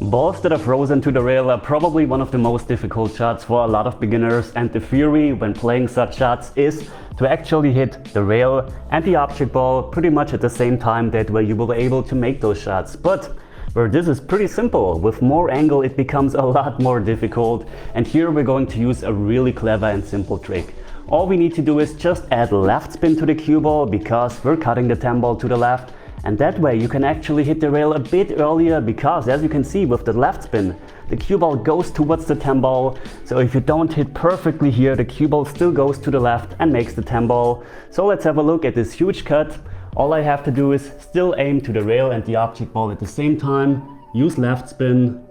Balls that are frozen to the rail are probably one of the most difficult shots for a lot of beginners, and the theory when playing such shots is to actually hit the rail and the object ball pretty much at the same time. That way you will be able to make those shots. But where this is pretty simple, with more angle it becomes a lot more difficult, and here we're going to use a really clever and simple trick. All we need to do is just add left spin to the cue ball, because we're cutting the 10 ball to the left. And that way you can actually hit the rail a bit earlier, because as you can see with the left spin, the cue ball goes towards the 10 ball. So if you don't hit perfectly here, the cue ball still goes to the left and makes the 10 ball. So let's have a look at this huge cut. All I have to do is still aim to the rail and the object ball at the same time, use left spin.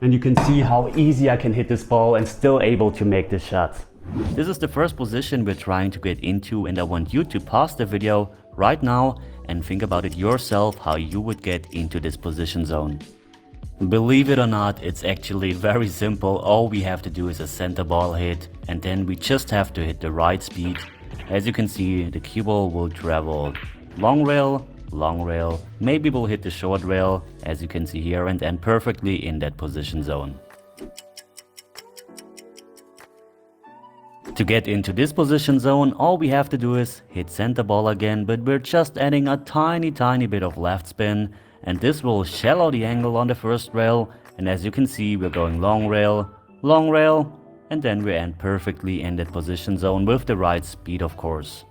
And you can see how easy I can hit this ball and still able to make this shot. This is the first position we're trying to get into, and I want you to pause the video right now and think about it yourself how you would get into this position zone. Believe it or not, it's actually very simple. All we have to do is a center ball hit, and then we just have to hit the right speed. As you can see, the cue ball will travel long rail, maybe we'll hit the short rail, as you can see here, and end perfectly in that position zone. To get into this position zone, all we have to do is hit center ball again, but we're just adding a tiny bit of left spin, and this will shallow the angle on the first rail, and as you can see, we're going long rail, and then we end perfectly in that position zone with the right speed, of course.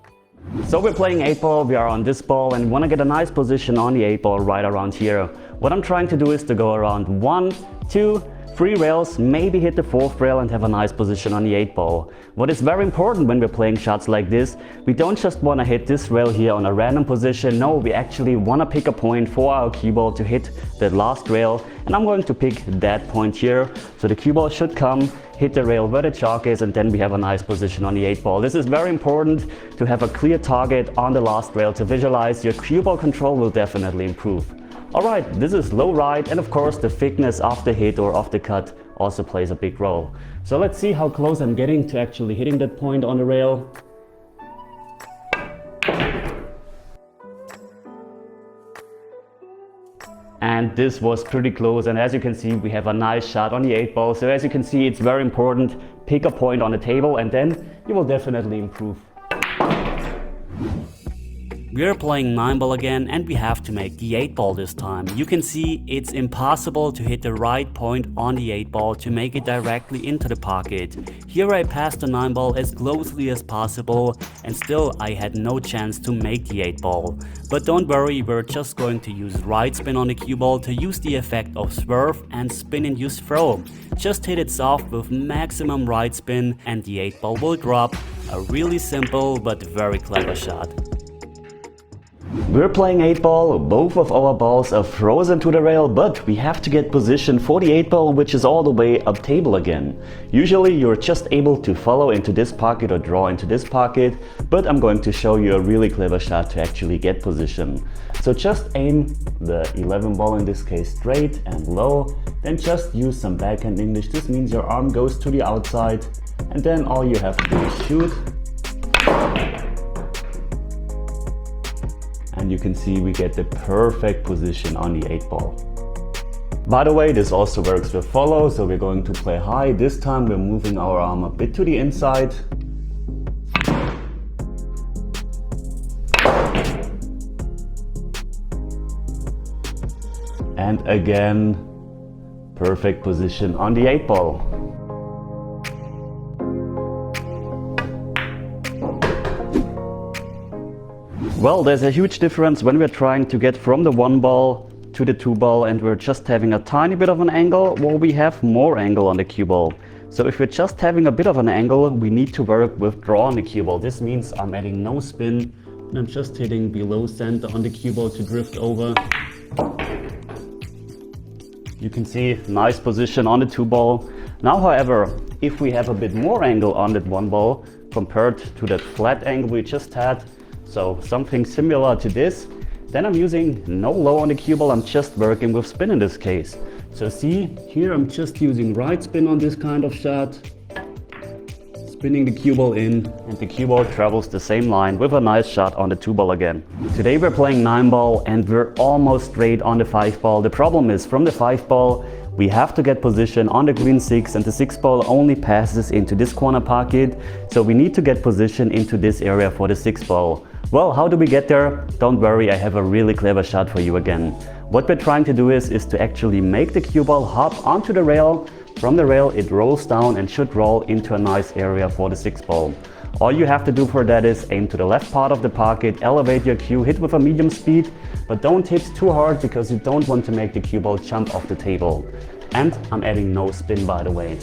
So we're playing 8 ball, we are on this ball and want to get a nice position on the 8 ball right around here. What I'm trying to do is to go around 1, 2, 3 rails, maybe hit the 4th rail and have a nice position on the 8 ball. What is very important when we're playing shots like this, we don't just want to hit this rail here on a random position. No, we actually want to pick a point for our cue ball to hit that last rail, and I'm going to pick that point here. So the cue ball should come, hit the rail where the chalk is, and then we have a nice position on the 8 ball. This is very important to have a clear target on the last rail to visualize. Your cue ball control will definitely improve. Alright, this is low right, and of course the thickness of the hit or of the cut also plays a big role. So let's see how close I'm getting to actually hitting that point on the rail. And this was pretty close, and as you can see we have a nice shot on the 8 ball. So as you can see, it's very important, pick a point on the table and then you will definitely improve. We're playing 9 ball again, and we have to make the 8 ball this time. You can see it's impossible to hit the right point on the 8 ball to make it directly into the pocket. Here I passed the 9 ball as closely as possible, and still I had no chance to make the 8 ball. But don't worry, we're just going to use right spin on the cue ball to use the effect of swerve and spin-induced throw. Just hit it soft with maximum right spin and the 8 ball will drop. A really simple but very clever shot. We're playing 8 ball, both of our balls are frozen to the rail, but we have to get position for the 8 ball, which is all the way up table again. Usually you're just able to follow into this pocket or draw into this pocket, but I'm going to show you a really clever shot to actually get position. So just aim the 11 ball, in this case straight and low, then just use some backhand English. This means your arm goes to the outside, and then all you have to do is shoot. And you can see we get the perfect position on the 8 ball. By the way, this also works with follow, so we're going to play high. This time we're moving our arm a bit to the inside. And again, perfect position on the 8 ball. Well, there's a huge difference when we're trying to get from the 1 ball to the 2 ball and we're just having a tiny bit of an angle, while we have more angle on the cue ball. So if we're just having a bit of an angle, we need to work with draw on the cue ball. This means I'm adding no spin and I'm just hitting below center on the cue ball to drift over. You can see nice position on the 2 ball. Now, however, if we have a bit more angle on that 1 ball compared to that flat angle we just had, so something similar to this, then I'm using no low on the cue ball, I'm just working with spin in this case. So see, here I'm just using right spin on this kind of shot. spinning the cue ball in, and the cue ball travels the same line with a nice shot on the 2 ball again. Today we're playing 9 ball and we're almost straight on the 5 ball. The problem is from the 5 ball we have to get position on the green 6, and the 6 ball only passes into this corner pocket, so we need to get position into this area for the 6 ball. Well, how do we get there? Don't worry, I have a really clever shot for you again. What we're trying to do is to actually make the cue ball hop onto the rail. From the rail it rolls down and should roll into a nice area for the 6 ball. All you have to do for that is aim to the left part of the pocket, elevate your cue, hit with a medium speed, but don't hit too hard because you don't want to make the cue ball jump off the table. And I'm adding no spin, by the way.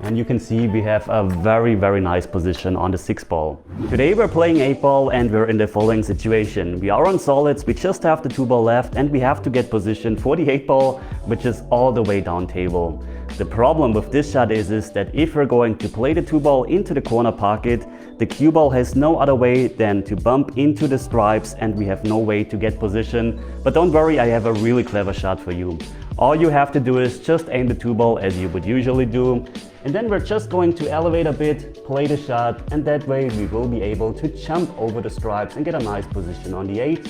And you can see we have a very nice position on the 6 ball. Today we're playing 8 ball and we're in the following situation. We are on solids, we just have the 2 ball left and we have to get position for the 8 ball, which is all the way down table. The problem with this shot is that if we're going to play the 2 ball into the corner pocket, the cue ball has no other way than to bump into the stripes and we have no way to get position. But don't worry, I have a really clever shot for you. All you have to do is just aim the 2 ball as you would usually do. And then we're just going to elevate a bit, play the shot, and that way we will be able to jump over the stripes and get a nice position on the 8.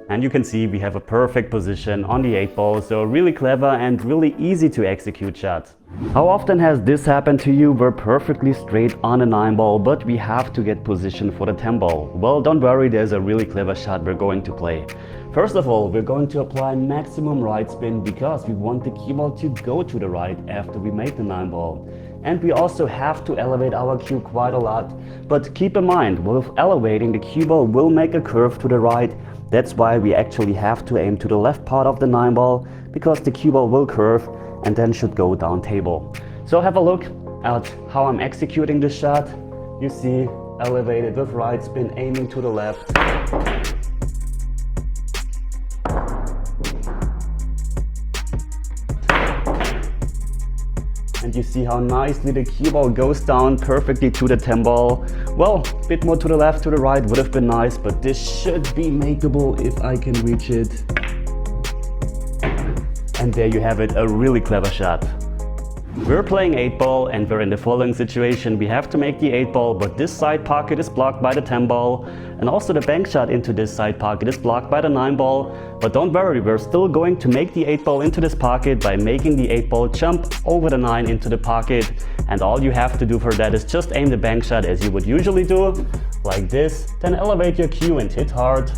And you can see we have a perfect position on the 8 ball, so really clever and really easy to execute shot. How often has this happened to you? We're perfectly straight on a 9 ball, but we have to get position for the 10 ball. Well, don't worry, there's a really clever shot we're going to play. First of all, we're going to apply maximum right spin because we want the cue ball to go to the right after we make the 9 ball. And we also have to elevate our cue quite a lot. But keep in mind, with elevating, the cue ball will make a curve to the right. That's why we actually have to aim to the left part of the 9 ball, because the cue ball will curve and then should go down table. So have a look at how I'm executing this shot. You see, elevated with right spin, aiming to the left. And you see how nicely the cue ball goes down perfectly to the 10 ball. Well, a bit more to the left, to the right would have been nice, but this should be makeable if I can reach it. And there you have it, a really clever shot. We're playing 8 ball and we're in the following situation. We have to make the 8 ball, but this side pocket is blocked by the 10 ball. And also the bank shot into this side pocket is blocked by the 9 ball. But don't worry, we're still going to make the 8 ball into this pocket by making the 8 ball jump over the 9 into the pocket. And all you have to do for that is just aim the bank shot as you would usually do, like this. Then elevate your cue and hit hard.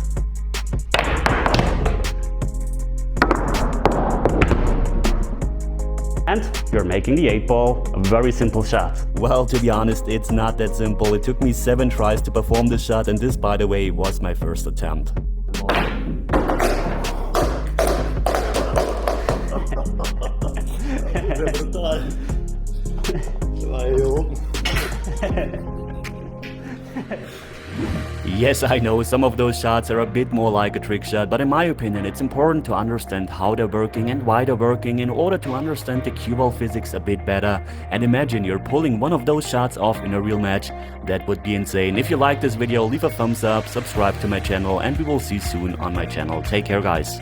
And you're making the 8 ball, a very simple shot. Well, to be honest, it's not that simple. It took me 7 tries to perform this shot, and this, by the way, was my first attempt. Yes, I know, some of those shots are a bit more like a trick shot, but in my opinion it's important to understand how they're working and why they're working in order to understand the cue ball physics a bit better. And imagine you're pulling one of those shots off in a real match. That would be insane. If you like this video, leave a thumbs up, subscribe to my channel, and we will see you soon on my channel. Take care, guys.